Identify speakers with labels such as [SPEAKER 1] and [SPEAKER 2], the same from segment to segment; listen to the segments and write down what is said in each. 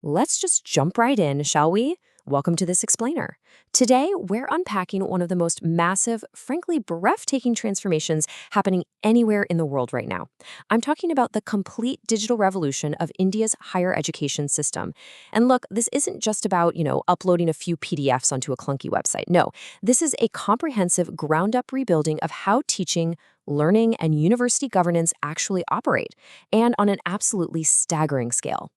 [SPEAKER 1] Let's just jump right in, shall we? Welcome to this explainer. Today, we're unpacking one of the most massive, frankly breathtaking transformations happening anywhere in the world right now. I'm talking about the complete digital revolution of India's higher education system. And look, this isn't just about, uploading a few PDFs onto a clunky website. No, this is a comprehensive ground-up rebuilding of how teaching, learning, and university governance actually operate, and on an absolutely staggering scale.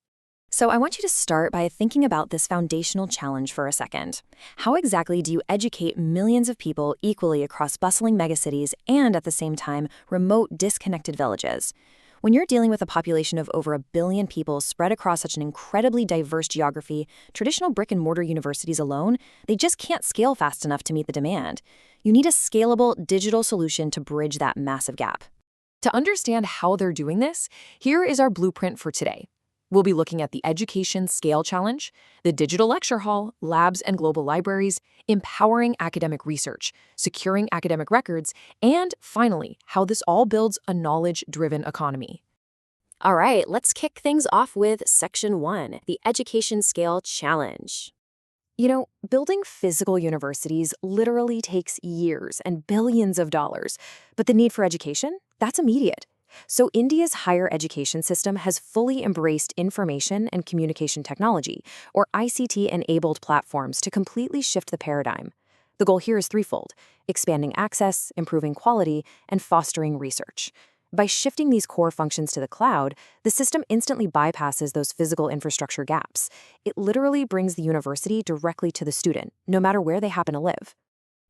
[SPEAKER 2] So I want you to start by thinking about this foundational challenge for a second. How exactly do you educate millions of people equally across bustling megacities and, at the same time, remote, disconnected villages? When you're dealing with a population of over 1 billion people spread across such an incredibly diverse geography, traditional brick-and-mortar universities alone, they just can't scale fast enough to meet the demand. You need a scalable digital solution to bridge that massive gap.
[SPEAKER 3] To understand how they're doing this, here is our blueprint for today. We'll be looking at the Education Scale Challenge, the Digital Lecture Hall, labs and global libraries, empowering academic research, securing academic records, and finally, how this all builds a knowledge-driven economy.
[SPEAKER 1] All right, let's kick things off with Section 1, the Education Scale Challenge. Building physical universities literally takes years and billions of dollars, but the need for education, that's immediate. So India's higher education system has fully embraced information and communication technology, or ICT-enabled platforms, to completely shift the paradigm. The goal here is threefold: expanding access, improving quality, and fostering research. By shifting these core functions to the cloud, the system instantly bypasses those physical infrastructure gaps. It literally brings the university directly to the student, no matter where they happen to live.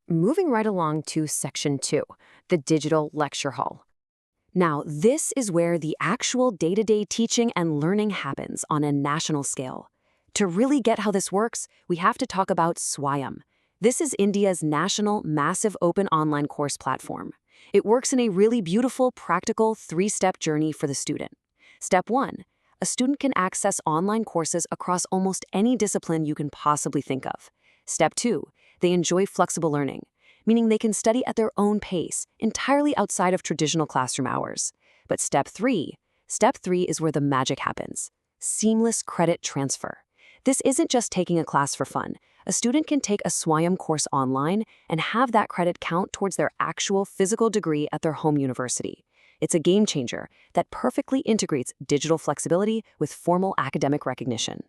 [SPEAKER 1] Moving right along to Section 2, the Digital Lecture Hall. Now, this is where the actual day-to-day teaching and learning happens on a national scale. To really get how this works, we have to talk about SWAYAM. This is India's national, massive open online course platform. It works in a really beautiful, practical, 3-step journey for the student. Step 1, a student can access online courses across almost any discipline you can possibly think of. Step 2, they enjoy flexible learning, meaning they can study at their own pace, entirely outside of traditional classroom hours. But Step 3 is where the magic happens: seamless credit transfer. This isn't just taking a class for fun. A student can take a SWAYAM course online and have that credit count towards their actual physical degree at their home university. It's a game changer that perfectly integrates digital flexibility with formal academic recognition.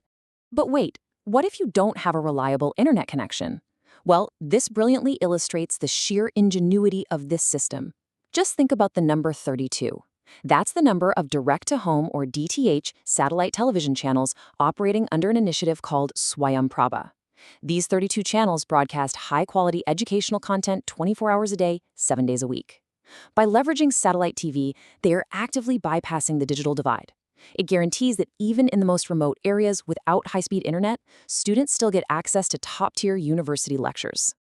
[SPEAKER 3] But wait, what if you don't have a reliable internet connection? Well, this brilliantly illustrates the sheer ingenuity of this system. Just think about the number 32. That's the number of direct-to-home, or DTH, satellite television channels operating under an initiative called SWAYAM Prabha. These 32 channels broadcast high-quality educational content 24 hours a day, 7 days a week. By leveraging satellite TV, they are actively bypassing the digital divide. It guarantees that even in the most remote areas without high-speed internet, students still get access to top-tier university lectures.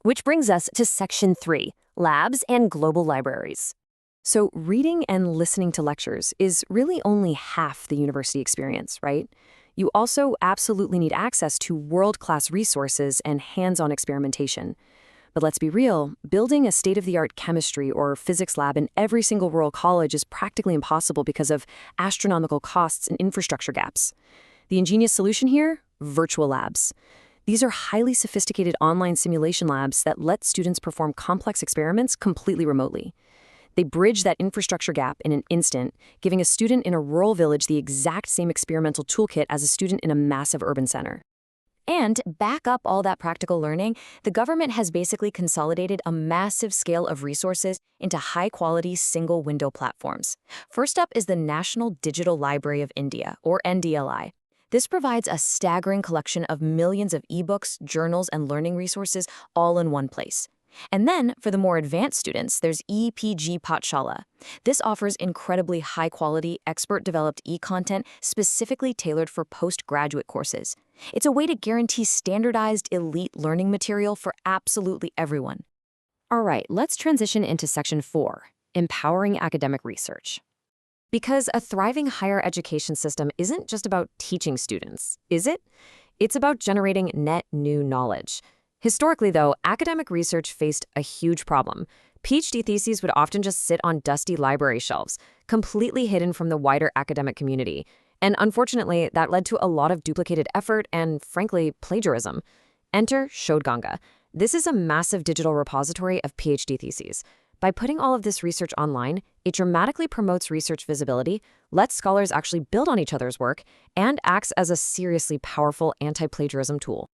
[SPEAKER 1] Which brings us to Section 3, labs and global libraries. So reading and listening to lectures is really only half the university experience, right? You also absolutely need access to world-class resources and hands-on experimentation. But let's be real, building a state-of-the-art chemistry or physics lab in every single rural college is practically impossible because of astronomical costs and infrastructure gaps. The ingenious solution here? Virtual labs. These are highly sophisticated online simulation labs that let students perform complex experiments completely remotely. They bridge that infrastructure gap in an instant, giving a student in a rural village the exact same experimental toolkit as a student in a massive urban center. And back up all that practical learning, the government has basically consolidated a massive scale of resources into high-quality single-window platforms. First up is the National Digital Library of India, or NDLI. This provides a staggering collection of millions of ebooks, journals, and learning resources all in one place. And then, for the more advanced students, there's EPG Pathshala. This offers incredibly high-quality, expert-developed e-content specifically tailored for postgraduate courses. It's a way to guarantee standardized, elite learning material for absolutely everyone. All right, let's transition into Section 4, empowering academic research. Because a thriving higher education system isn't just about teaching students, is it? It's about generating net new knowledge. Historically, though, academic research faced a huge problem. PhD theses would often just sit on dusty library shelves, completely hidden from the wider academic community. And unfortunately, that led to a lot of duplicated effort and, frankly, plagiarism. Enter Shodganga. This is a massive digital repository of PhD theses. By putting all of this research online, it dramatically promotes research visibility, lets scholars actually build on each other's work, and acts as a seriously powerful anti-plagiarism tool.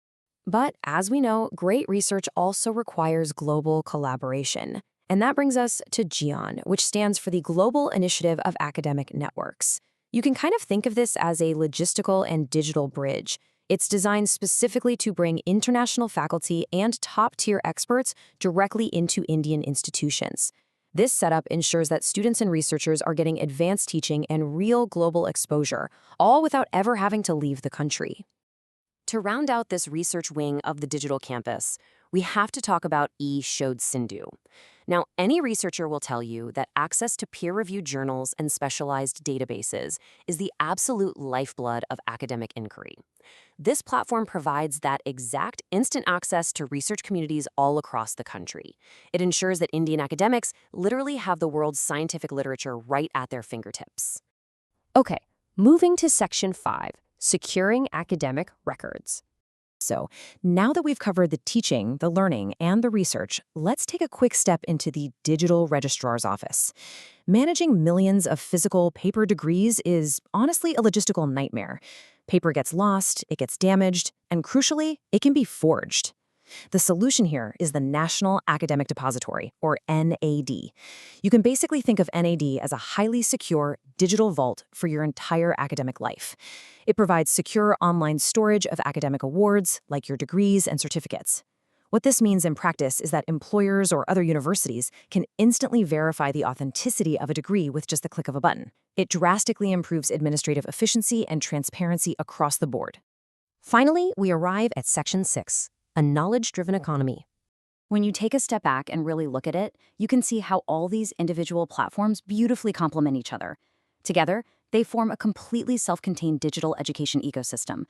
[SPEAKER 1] But as we know, great research also requires global collaboration. And that brings us to GIAN, which stands for the Global Initiative of Academic Networks. You can kind of think of this as a logistical and digital bridge. It's designed specifically to bring international faculty and top-tier experts directly into Indian institutions. This setup ensures that students and researchers are getting advanced teaching and real global exposure, all without ever having to leave the country. To round out this research wing of the digital campus, we have to talk about eShodh Sindhu. Now, any researcher will tell you that access to peer-reviewed journals and specialized databases is the absolute lifeblood of academic inquiry. This platform provides that exact instant access to research communities all across the country. It ensures that Indian academics literally have the world's scientific literature right at their fingertips. Okay, moving to Section 5, Securing Academic Records. So, now that we've covered the teaching, the learning, and the research, let's take a quick step into the digital registrar's office. Managing millions of physical paper degrees is honestly a logistical nightmare. Paper gets lost, it gets damaged, and crucially, it can be forged. The solution here is the National Academic Depository, or NAD. You can basically think of NAD as a highly secure digital vault for your entire academic life. It provides secure online storage of academic awards, like your degrees and certificates. What this means in practice is that employers or other universities can instantly verify the authenticity of a degree with just the click of a button. It drastically improves administrative efficiency and transparency across the board. Finally, we arrive at Section 6. A knowledge-driven economy. When you take a step back and really look at it, you can see how all these individual platforms beautifully complement each other. Together, they form a completely self-contained digital education ecosystem.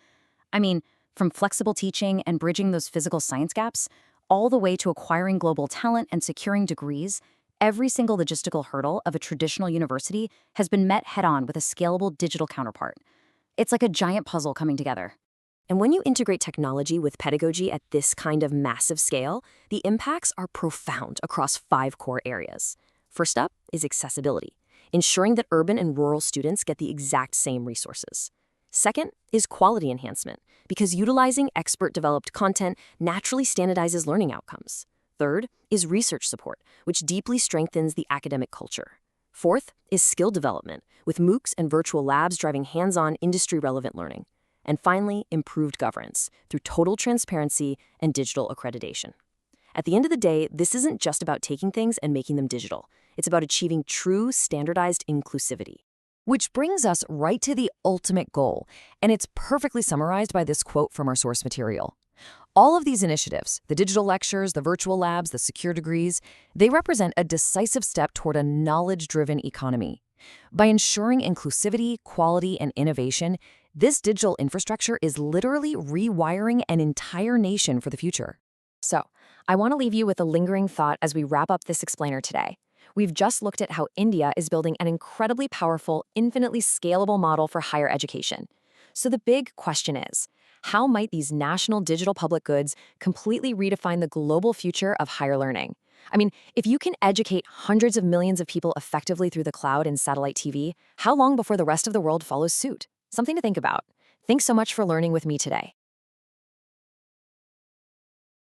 [SPEAKER 1] I mean, from flexible teaching and bridging those physical science gaps, all the way to acquiring global talent and securing degrees, every single logistical hurdle of a traditional university has been met head-on with a scalable digital counterpart. It's like a giant puzzle coming together. And when you integrate technology with pedagogy at this kind of massive scale, the impacts are profound across 5 core areas. First up is accessibility, ensuring that urban and rural students get the exact same resources. Second is quality enhancement, because utilizing expert-developed content naturally standardizes learning outcomes. Third is research support, which deeply strengthens the academic culture. Fourth is skill development, with MOOCs and virtual labs driving hands-on industry-relevant learning. And finally, improved governance through total transparency and digital accreditation. At the end of the day, this isn't just about taking things and making them digital. It's about achieving true standardized inclusivity. Which brings us right to the ultimate goal, and it's perfectly summarized by this quote from our source material. All of these initiatives, the digital lectures, the virtual labs, the secure degrees, they represent a decisive step toward a knowledge-driven economy. By ensuring inclusivity, quality, and innovation, this digital infrastructure is literally rewiring an entire nation for the future. So, I want to leave you with a lingering thought as we wrap up this explainer today. We've just looked at how India is building an incredibly powerful, infinitely scalable model for higher education. So the big question is, how might these national digital public goods completely redefine the global future of higher learning? I mean, if you can educate hundreds of millions of people effectively through the cloud and satellite TV, how long before the rest of the world follows suit? Something to think about. Thanks so much for learning with me today.